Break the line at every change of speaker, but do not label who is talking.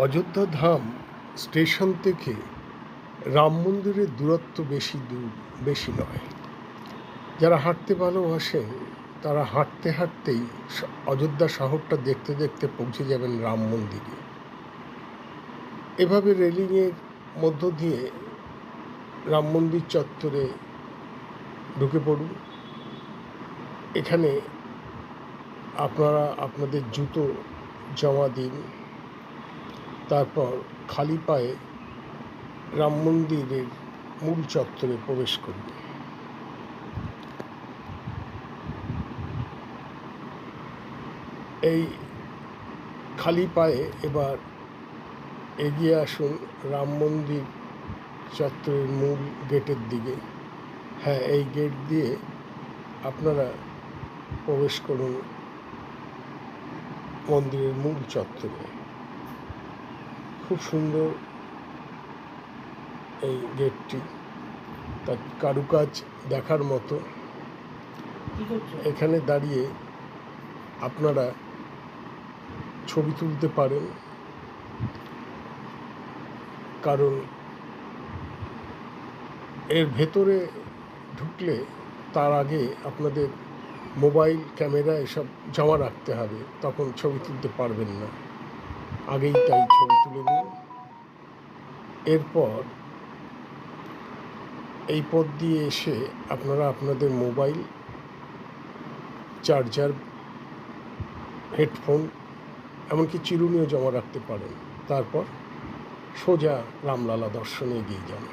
অযোধ্যা ধাম station থেকে রাম মন্দিরের দূরত্ব বেশি নয়। যারা হাঁটতে ভালোবাসেন তারা হাঁটতে হাঁটতেই অযোধ্যা শহরটা দেখতে দেখতে পৌঁছে যাবেন রাম মন্দিরে। এভাবে রেলিংয়ের মধ্য দিয়ে রাম মন্দির চত্বরে ঢুকে পড়ুন। এখানে আপনারা আপনাদের জুতো জমা দিন, তারপর খালি পায়ে রাম মন্দিরের মূল চত্বরে প্রবেশ করুন। এই খালি পায়ে এবার এগিয়ে আসুন রাম মন্দির চত্বরের মূল গেটের দিকে। হ্যাঁ, এই গেট দিয়ে আপনারা প্রবেশ করুন মন্দিরের মূল চত্বরে। খুব সুন্দর এই গেটটি, তার কারুকাজ দেখার মতো। এখানে দাঁড়িয়ে আপনারা ছবি তুলতে পারেন, কারণ এর ভেতরে ঢুকলে তার আগে আপনাদের মোবাইল ক্যামেরা এসব জমা রাখতে হবে, তখন ছবি তুলতে পারবেন না। আগেই তাই ছবি তুলে নিন। এরপর এই পথ দিয়ে এসে আপনারা আপনাদের মোবাইল, চার্জার, হেডফোন, এমনকি চিরুনিও জমা রাখতে পারেন। তারপর সোজা রামলালা দর্শনে এগিয়ে যান।